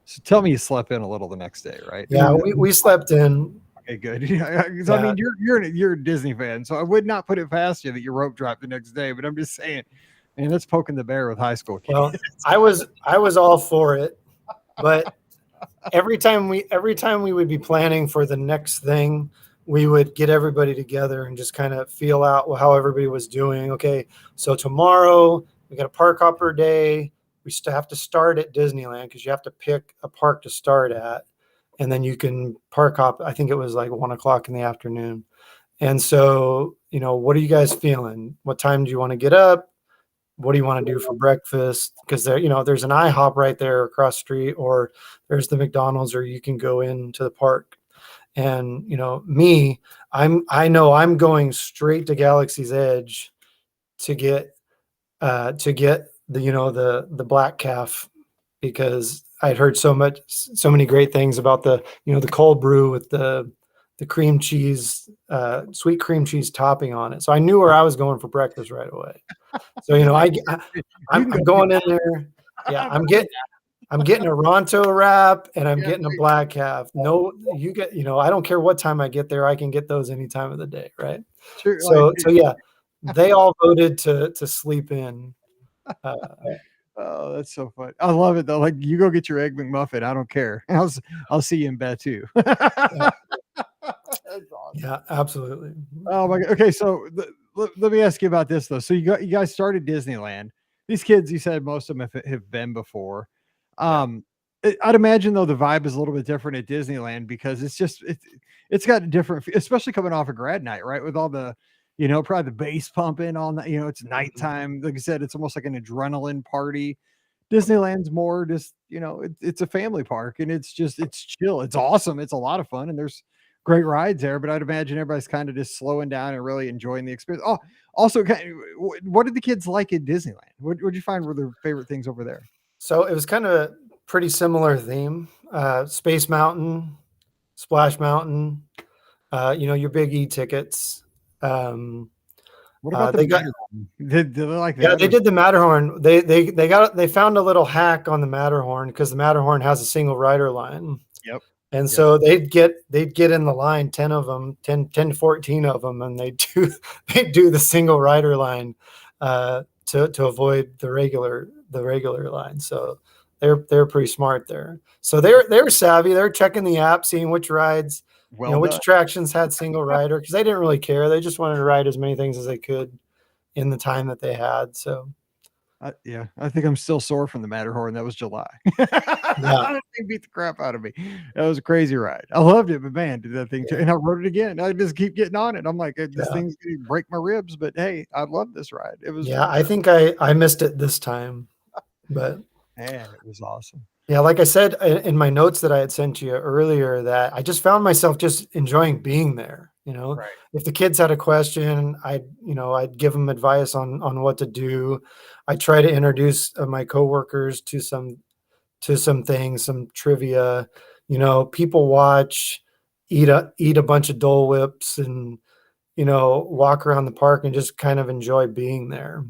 [SPEAKER 2] So tell me you slept in a little the next day, right?
[SPEAKER 1] Yeah, we slept in.
[SPEAKER 2] Okay, good. Because I mean, you're a Disney fan, so I would not put it past you that you rope dropped the next day. But I'm just saying, man, that's poking the bear with high school kids.
[SPEAKER 1] Well, I was all for it. But every time we would be planning for the next thing, we would get everybody together and just kind of feel out how everybody was doing. Okay, so tomorrow we got a park hopper day. We still have to start at Disneyland because you have to pick a park to start at, and then you can park hop. I think it was like 1 o'clock in the afternoon. And so, what are you guys feeling? What time do you want to get up? What do you want to do for breakfast? Because there's an IHOP right there across the street, or there's the McDonald's, or you can go into the park. And me, I know I'm going straight to Galaxy's Edge to get the black calf, because I'd heard so many great things about the cold brew with the cream cheese, sweet cream cheese topping on it. So I knew where I was going for breakfast right away. So
[SPEAKER 2] You can go
[SPEAKER 1] I'm
[SPEAKER 2] do
[SPEAKER 1] going in there. Yeah, I'm getting a Ronto wrap, and I'm
[SPEAKER 2] yeah,
[SPEAKER 1] getting a black calf. No, I don't care what time I get there. I can get those any time of the day, right?
[SPEAKER 2] sure, like,
[SPEAKER 1] So yeah, they all voted to sleep in. Uh,
[SPEAKER 2] oh, that's so fun. I love it though. Like, you go get your egg McMuffin. I don't care. I'll see you in bed too.
[SPEAKER 1] yeah,
[SPEAKER 2] That's awesome.
[SPEAKER 1] yeah, absolutely.
[SPEAKER 2] Oh my god. Okay, so let me ask you about this though. So you guys started Disneyland. These kids, you said most of them have been before.
[SPEAKER 1] Yeah.
[SPEAKER 2] Um, I'd imagine though the vibe is a little bit different at Disneyland because it's got a different, especially coming off of grad night, right? With all the, probably the bass pumping on that. It's
[SPEAKER 1] Mhm.
[SPEAKER 2] nighttime. Like I said, it's almost like an adrenaline party. Disneyland's more just, it's a family park and it's chill. It's awesome. It's a lot of fun and there's great rides there, but I'd imagine everybody's kind of just slowing down and really enjoying the experience. Oh, also, what did the kids like at Disneyland? What did you find were their favorite things over there?
[SPEAKER 1] So it was kind of a pretty similar theme. Space Mountain, Splash Mountain, your big E-tickets. Um,
[SPEAKER 2] What about the
[SPEAKER 1] they got
[SPEAKER 2] Matterhorn? Did they like
[SPEAKER 1] Yeah,
[SPEAKER 2] that?
[SPEAKER 1] they
[SPEAKER 2] Or
[SPEAKER 1] did the Matterhorn. They found a little hack on the Matterhorn, because the Matterhorn has a single rider line.
[SPEAKER 2] yep,
[SPEAKER 1] And
[SPEAKER 2] yep.
[SPEAKER 1] so they'd get in the line, 10 of them, 10 to 14 of them, and they do the single rider line, to avoid the regular line. So they're pretty smart there. So they're savvy. They're checking the app, seeing which rides,
[SPEAKER 2] Well
[SPEAKER 1] which
[SPEAKER 2] done.
[SPEAKER 1] attractions had single rider, because they didn't really care. They just wanted to ride as many things as they could in the time that they had. So
[SPEAKER 2] Yeah, I think I'm still sore from the Matterhorn. That was July.
[SPEAKER 1] yeah,
[SPEAKER 2] That thing beat the crap out of me. That was a crazy ride. I loved it, but man, did that thing,
[SPEAKER 1] yeah,
[SPEAKER 2] and I rode it again. I just keep getting on it. I'm like, this
[SPEAKER 1] yeah,
[SPEAKER 2] thing's gonna break my ribs, but hey, I love this ride. It was,
[SPEAKER 1] yeah. I think I missed it this time, but
[SPEAKER 2] man, it was awesome.
[SPEAKER 1] yeah, like I said in my notes that I had sent you earlier, that I just found myself just enjoying being there.
[SPEAKER 2] Right.
[SPEAKER 1] If the kids had a question, I'd give them advice on what to do. I try to introduce my coworkers to some things, some trivia. People watch, eat a bunch of Dole Whips, and walk around the park and just kind of enjoy being there.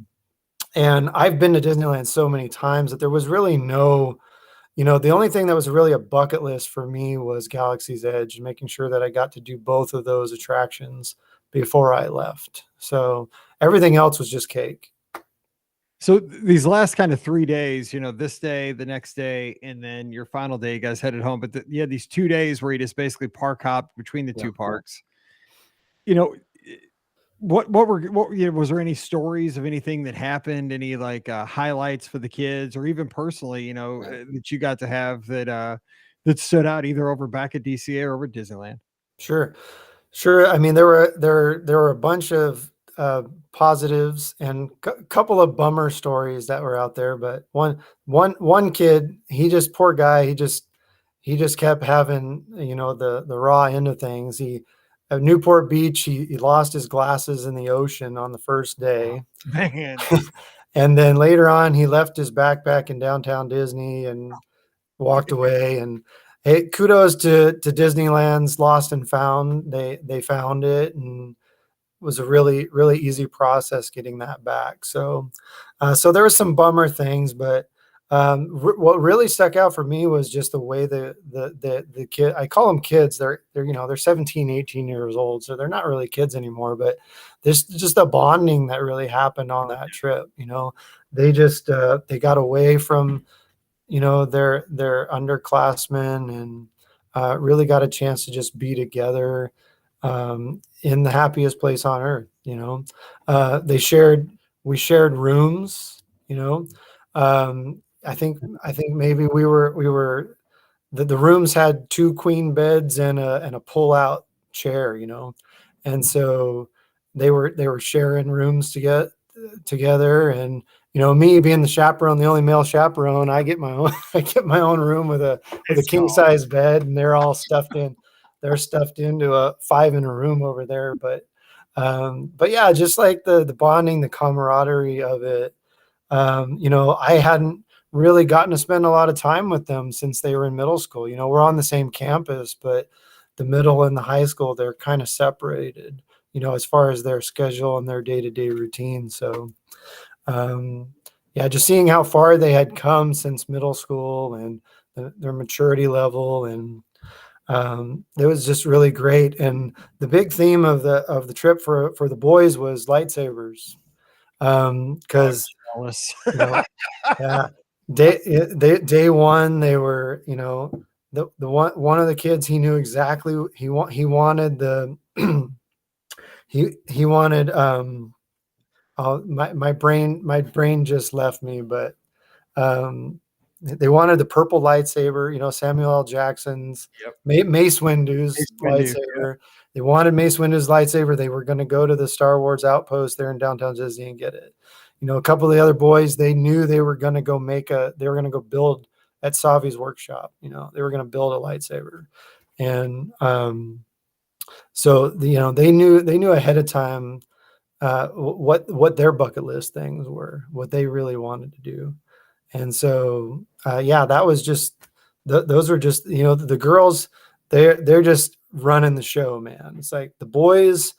[SPEAKER 1] And I've been to Disneyland so many times that there was really the only thing that was really a bucket list for me was Galaxy's Edge, and making sure that I got to do both of those attractions before I left. So everything else was just cake.
[SPEAKER 2] So these last kind of 3 days, this day, the next day, and then your final day, you guys headed home. But you had these 2 days where you just basically park hopped between the
[SPEAKER 1] Yeah.
[SPEAKER 2] two parks. You know, was there any stories of anything that happened, any like highlights for the kids, or even personally, that you got to have that stood out either over back at DCA or over at Disneyland?
[SPEAKER 1] Sure. Sure. I mean, there were a bunch of positives and a couple of bummer stories that were out there. But one kid, poor guy, he just kept having the raw end of things. He At Newport Beach, he lost his glasses in the ocean on the first
[SPEAKER 2] Oh,
[SPEAKER 1] day,
[SPEAKER 2] man.
[SPEAKER 1] and then later on, he left his backpack in downtown Disney and walked away. And hey, kudos to Disneyland's Lost and Found. They found it, and was a really really easy process getting that back. So there were some bummer things, but what really stuck out for me was just the way the kid, I call them kids, they're 17, 18 years old, so they're not really kids anymore, but there's just a bonding that really happened on that trip. They got away from their underclassmen, and really got a chance to just be together, in the happiest place on earth. They shared We shared rooms. I think maybe we were the rooms had two queen beds and a pull out chair. And so they were sharing rooms together. And me being the chaperone, the only male chaperone, I get my own I get my own room with a
[SPEAKER 2] It's
[SPEAKER 1] king
[SPEAKER 2] all
[SPEAKER 1] size bed, and they're all stuffed in. they're stuffed into a 5 in a room over there. But yeah, just like the bonding, the camaraderie of it. I hadn't really gotten to spend a lot of time with them since they were in middle school. We're on the same campus, but the middle and the high school, they're kind of separated, as far as their schedule and their day-to-day routine. So, yeah, just seeing how far they had come since middle school and their maturity level, and it was just really great. And the big theme of the trip for the boys was lightsabers,
[SPEAKER 2] Oh,
[SPEAKER 1] because
[SPEAKER 2] jealous.
[SPEAKER 1] you know, yeah, day one they were, the one of the kids, he knew exactly he wanted the he wanted oh, my brain just left me, but um, they wanted the purple lightsaber, Samuel L. Jackson's
[SPEAKER 2] Yep.
[SPEAKER 1] Mace Windu's
[SPEAKER 2] Mace Windu, yep.
[SPEAKER 1] lightsaber. They wanted Mace Windu's lightsaber. They were going to go to the Star Wars outpost there in downtown Disney and get it. A couple of the other boys, they knew they were going to go they were going to go build at Savi's workshop. They were going to build a lightsaber. And so they knew ahead of time what their bucket list things were, what they really wanted to do. And so, yeah, that was just those are just, the girls, they're just running the show, man. It's like the boys,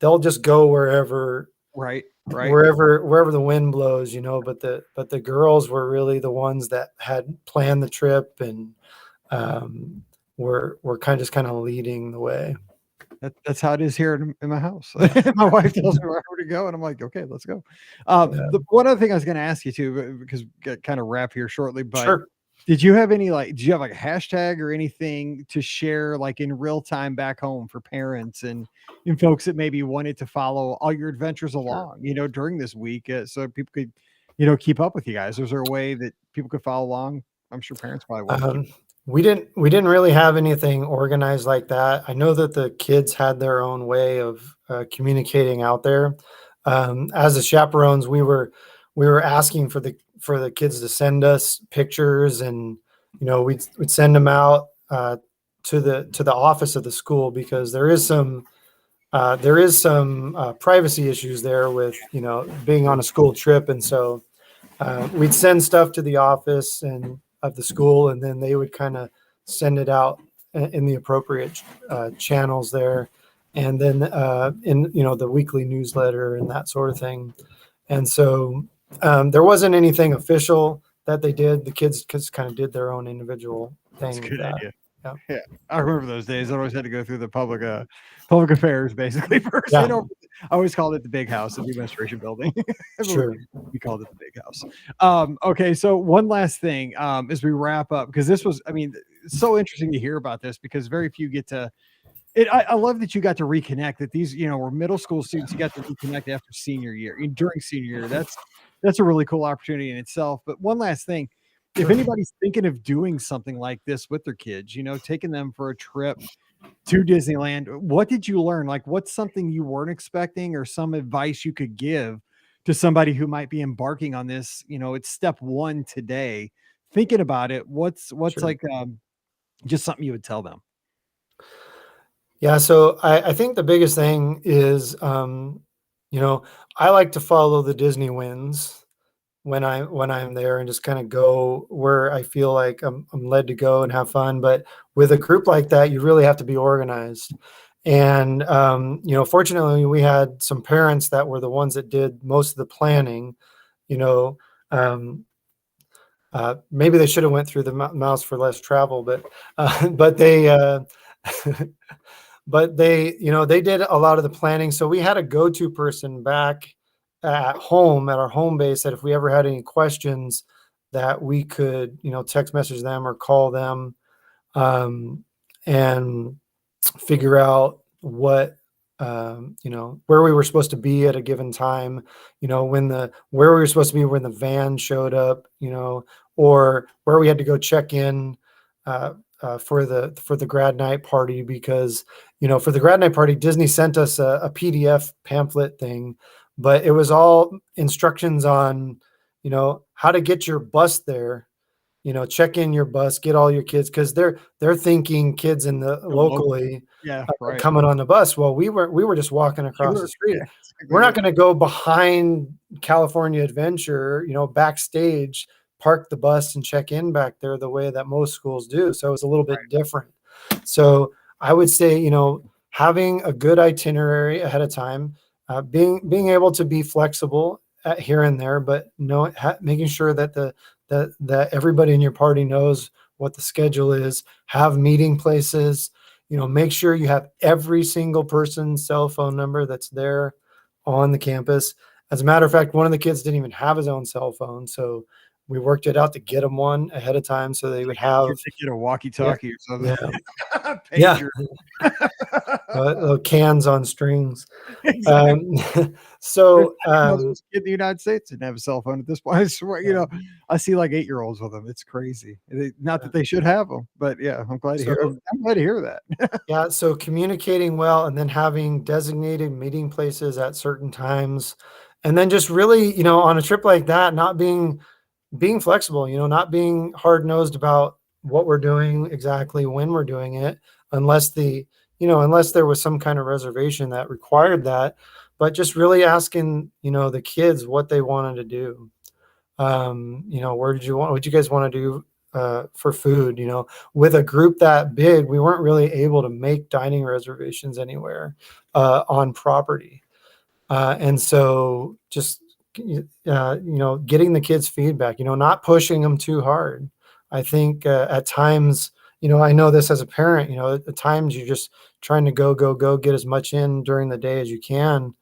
[SPEAKER 1] they'll just go wherever,
[SPEAKER 2] Right.
[SPEAKER 1] wherever the wind blows, but the girls were really the ones that had planned the trip, and were kind of leading the way.
[SPEAKER 2] That's how it is here in my house. My wife tells me where to go, and I'm like, okay, let's go.
[SPEAKER 1] Yeah.
[SPEAKER 2] The one other thing I was going to ask you too, because kind of wrap here shortly, but
[SPEAKER 1] Sure.
[SPEAKER 2] did you have like a hashtag or anything to share like in real time back home for parents and folks that maybe wanted to follow all your adventures along, during this week, so people could, keep up with you guys? Was there a way that people could follow along? I'm sure parents probably want to keep.
[SPEAKER 1] We didn't really have anything organized like that. I know that the kids had their own way of communicating out there. As the chaperones, we were asking for the kids to send us pictures, and we'd send them out to the office of the school, because there is some privacy issues there with being on a school trip. And so we'd send stuff to the office and of the school, and then they would kind of send it out in the appropriate channels there, and then in the weekly newsletter and that sort of thing. And so there wasn't anything official that they did. The kids kind of did their own individual
[SPEAKER 2] That's a
[SPEAKER 1] thing with
[SPEAKER 2] good
[SPEAKER 1] that.
[SPEAKER 2] idea.
[SPEAKER 1] Yeah.
[SPEAKER 2] Yeah, I remember those days. I always had to go through the public affairs basically first.
[SPEAKER 1] Yeah.
[SPEAKER 2] I always called it the big house in the administration building.
[SPEAKER 1] Sure.
[SPEAKER 2] We called it the big house. Okay, so one last thing as we wrap up, because this was, it's so interesting to hear about this, because very few get to it. I love that you got to reconnect, that these, were middle school students. You got to reconnect after senior year, during senior year. That's a really cool opportunity in itself. But one last thing. If anybody's thinking of doing something like this with their kids, taking them for a trip to Disneyland, what did you learn? Like, what's something you weren't expecting, or some advice you could give to somebody who might be embarking on this? It's step one today. Thinking about it, what's
[SPEAKER 1] Sure.
[SPEAKER 2] like just something you would tell them?
[SPEAKER 1] Yeah, so I think the biggest thing is, I like to follow the Disney winds when I'm there, and just kind of go where I feel like I'm led to go and have fun. But with a group like that, you really have to be organized. And fortunately, we had some parents that were the ones that did most of the planning. Um, Maybe they should have went through the Mouse for Less travel, but they but they did a lot of the planning. So we had a go-to person back at home, at our home base, that if we ever had any questions, that we could text message them or call them, and figure out what where we were supposed to be at a given time, where we were supposed to be when the van showed up, or where we had to go check in for the grad night party. Because for the grad night party, Disney sent us a PDF pamphlet thing, but it was all instructions on how to get your bus there, check in your bus, get all your kids, because they're thinking kids in the
[SPEAKER 2] The local,
[SPEAKER 1] locally
[SPEAKER 2] yeah,
[SPEAKER 1] are
[SPEAKER 2] right.
[SPEAKER 1] coming on the bus. Well, we were just walking
[SPEAKER 2] You
[SPEAKER 1] across the
[SPEAKER 2] were, yeah,
[SPEAKER 1] street.
[SPEAKER 2] exactly
[SPEAKER 1] We're not
[SPEAKER 2] right.
[SPEAKER 1] going to go behind California Adventure, backstage, park the bus and check in back there the way that most schools do. So it's a little bit different. So I would say, having a good itinerary ahead of time, being able to be flexible at here and there, but making sure that that everybody in your party knows what the schedule is. Have meeting places. Make sure you have every single person's cell phone number that's there on the campus. As a matter of fact, one of the kids didn't even have his own cell phone, so we worked it out to get him one ahead of time so they would have.
[SPEAKER 2] To get a
[SPEAKER 1] Yeah,
[SPEAKER 2] walkie-talkie or
[SPEAKER 1] yeah,
[SPEAKER 2] something.
[SPEAKER 1] yeah.
[SPEAKER 2] Pager.
[SPEAKER 1] Little cans on strings.
[SPEAKER 2] Exactly.
[SPEAKER 1] Um,
[SPEAKER 2] There's
[SPEAKER 1] so
[SPEAKER 2] I didn't know there was a kid in the United States didn't have a cell phone at this point. I swear,
[SPEAKER 1] yeah,
[SPEAKER 2] I see like 8-year-olds with them. It's crazy. Not
[SPEAKER 1] yeah.
[SPEAKER 2] that they should have them, but yeah,
[SPEAKER 1] So
[SPEAKER 2] I'm glad to hear that.
[SPEAKER 1] yeah, so communicating well and then having designated meeting places at certain times, and then just really, on a trip like that, not being flexible, not being hard nosed about what we're doing exactly when we're doing it, unless unless there was some kind of reservation that required that, but just really asking, the kids what they wanted to do. What you guys want to do for food? With a group that big, we weren't really able to make dining reservations anywhere on property. And so just, getting the kids feedback, not pushing them too hard. I think at times, I know this as a parent, at times you're just trying to go, go, go, get as much in during the day as you can.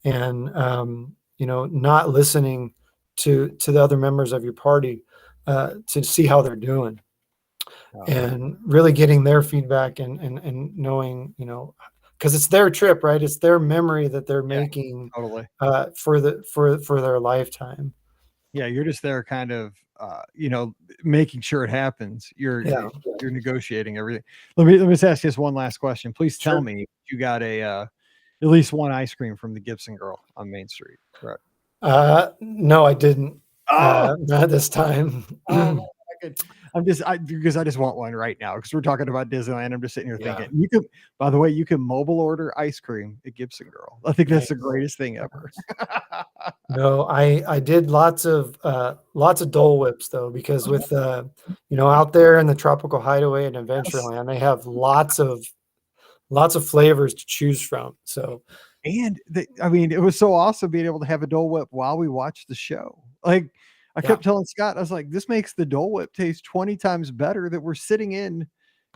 [SPEAKER 1] And, not listening to the other members of your party to see how they're doing,
[SPEAKER 2] Oh,
[SPEAKER 1] and really getting their feedback, and knowing, because it's their trip, right? It's their memory that they're
[SPEAKER 2] yeah,
[SPEAKER 1] making
[SPEAKER 2] totally.
[SPEAKER 1] for their lifetime.
[SPEAKER 2] Yeah, you're just there kind of, making sure it happens.
[SPEAKER 1] Yeah,
[SPEAKER 2] You're negotiating everything. Let me just ask you this one last question. Please tell
[SPEAKER 1] sure.
[SPEAKER 2] me if you got at least one ice cream from the Gibson Girl on Main Street. Right.
[SPEAKER 1] No, I didn't.
[SPEAKER 2] Oh,
[SPEAKER 1] Not this time.
[SPEAKER 2] oh man, I could. Because I just want one right now because we're talking about Disneyland. I'm just sitting here
[SPEAKER 1] Yeah,
[SPEAKER 2] thinking you can. By the way, you can mobile order ice cream at Gibson Girl. I think that's the
[SPEAKER 1] nice.
[SPEAKER 2] greatest thing ever.
[SPEAKER 1] No, I did lots of Dole Whips though, because with out there in the tropical hideaway in
[SPEAKER 2] Yes.
[SPEAKER 1] Adventureland, they have lots of flavors to choose from. So
[SPEAKER 2] And I mean, it was so awesome being able to have a Dole Whip while we watched the show. Like, I
[SPEAKER 1] yeah,
[SPEAKER 2] kept telling Scott, I was like, this makes the Dole Whip taste 20 times better that we're sitting in,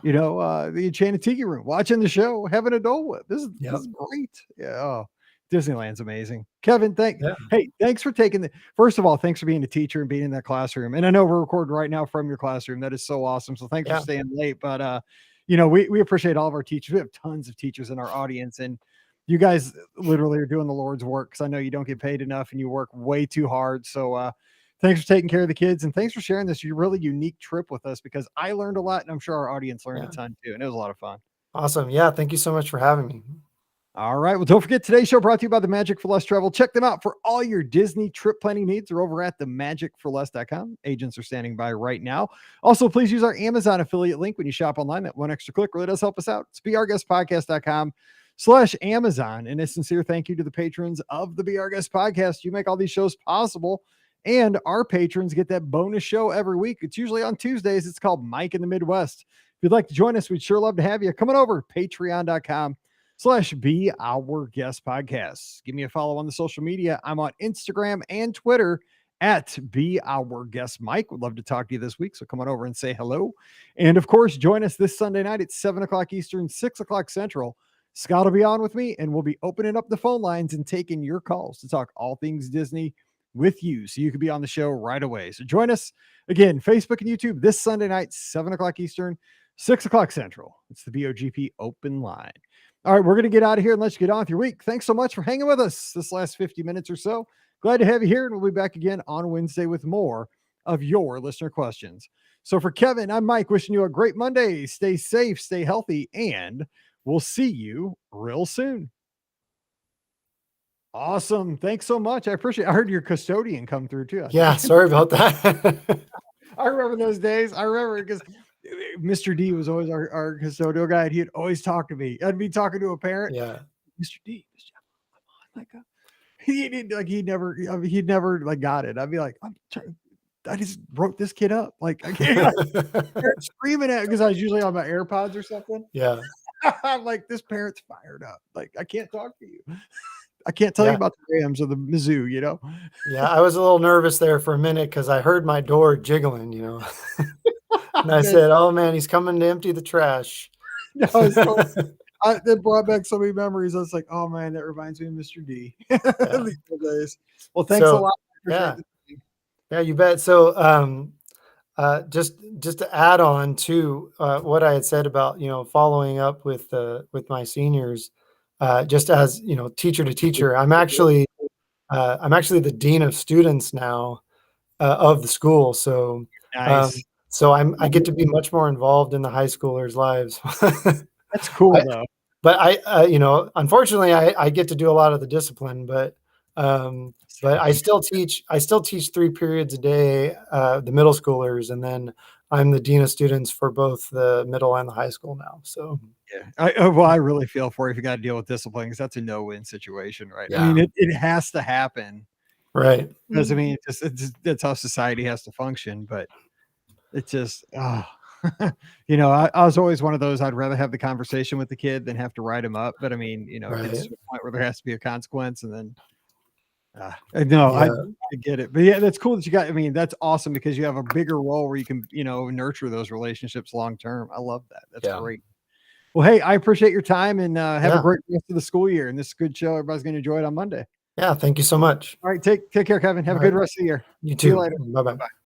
[SPEAKER 2] the Enchanted Tiki room watching the show, having a Dole Whip. This
[SPEAKER 1] yep,
[SPEAKER 2] is great. Yeah. Oh, Disneyland's amazing. Kevin,
[SPEAKER 1] yeah,
[SPEAKER 2] thanks for taking first of all, thanks for being a teacher and being in that classroom. And I know we're recording right now from your classroom. That is so awesome. So thanks for
[SPEAKER 1] yeah,
[SPEAKER 2] staying late. But we appreciate all of our teachers. We have tons of teachers in our audience, and you guys literally are doing the Lord's work because I know you don't get paid enough and you work way too hard. So thanks for taking care of the kids and thanks for sharing this really unique trip with us because I learned a lot and I'm sure our audience learned a
[SPEAKER 1] yeah.
[SPEAKER 2] ton too. And it was a lot of fun.
[SPEAKER 1] Awesome. Yeah, thank you so much for having me.
[SPEAKER 2] All right. Well, don't forget today's show brought to you by the Magic for Less Travel. Check them out for all your Disney trip planning needs. They're over at themagicforless.com. Agents are standing by right now. Also, please use our Amazon affiliate link when you shop online. That one extra click really does help us out. It's beourguestpodcast.com/Amazon. And a sincere thank you to the patrons of the Be Our Guest Podcast. You make all these shows possible. And our patrons get that bonus show every week. It's usually on Tuesdays. It's called Mike in the Midwest. If you'd like to join us, we'd sure love to have you. Come on over, patreon.com/Be Our Guest Podcast. Give me a follow on the social media. I'm on Instagram and Twitter at Be Our Guest Mike. Would love to talk to you this week. So come on over and say hello. And of course, join us this Sunday night at 7 o'clock Eastern, 6 o'clock Central. Scott will be on with me and we'll be opening up the phone lines and taking your calls to talk all things Disney with you. So you could be on the show right away. So join us again, Facebook and YouTube this Sunday night, 7 o'clock Eastern, 6 o'clock Central. It's the BOGP open line. All right, we're going to get out of here and let you get on with your week. Thanks so much for hanging with us this last 50 minutes or so. Glad to have you here, and we'll be back again on Wednesday with more of your listener questions. So for Kevin, I'm Mike, wishing you a great Monday. Stay safe, stay healthy, and we'll see you real soon. Awesome. Thanks so much. I appreciate it. I heard your custodian come through too.
[SPEAKER 1] Yeah, sorry about that.
[SPEAKER 2] I remember those days. I remember because Mr. D was always our custodial guy. And he'd always talk to me. I'd be talking to a parent.
[SPEAKER 1] Yeah.
[SPEAKER 2] Mr. D, come on, like he never, I mean, he'd never like got it. I'd be like, I just broke this kid up. Like I can't screaming at because I was usually on my AirPods or something.
[SPEAKER 1] Yeah.
[SPEAKER 2] I'm like, this parent's fired up. Like I can't talk to you. I can't tell you about the Rams or the Mizzou, you know?
[SPEAKER 1] Yeah, I was a little nervous there for a minute because I heard my door jiggling, you know. And I said, "Oh man, he's coming to empty the trash."
[SPEAKER 2] No, so that brought back so many memories. I was like, oh man, that reminds me of Mr. D.
[SPEAKER 1] Yeah.
[SPEAKER 2] These days. Well, thanks a lot.
[SPEAKER 1] Yeah. Yeah, you bet. So just to add on to what I had said about, you know, following up with my seniors, just as, you know, teacher to teacher, I'm actually the dean of students now of the school. So
[SPEAKER 2] Nice.
[SPEAKER 1] so I get to be much more involved in the high schoolers' lives.
[SPEAKER 2] That's cool though.
[SPEAKER 1] But you know, unfortunately, I get to do a lot of the discipline, but I still teach 3 periods a day, the middle schoolers, and then I'm the dean of students for both the middle and the high school now. So
[SPEAKER 2] yeah, I really feel for you if you got to deal with discipline because that's a no-win situation, right?
[SPEAKER 1] Yeah.
[SPEAKER 2] I mean, it has to happen,
[SPEAKER 1] right?
[SPEAKER 2] Because I mean, that's how society has to function. But it's just, you know, I was always one of those. I'd rather have the conversation with the kid than have to write him up. But I mean, you know, it's to a point where there has to be a consequence, and then. No, I get it. But yeah, that's cool that you got, I mean, that's awesome because you have a bigger role where you can, you know, nurture those relationships long term. I love that. That's great. Well, hey, I appreciate your time and have a great rest of the school year. And this is a good show. Everybody's going to enjoy it on Monday.
[SPEAKER 1] Yeah, thank you so much.
[SPEAKER 2] All right, take care, Kevin. Have a good rest of the year.
[SPEAKER 1] You too.
[SPEAKER 2] See you later.
[SPEAKER 1] Bye-bye.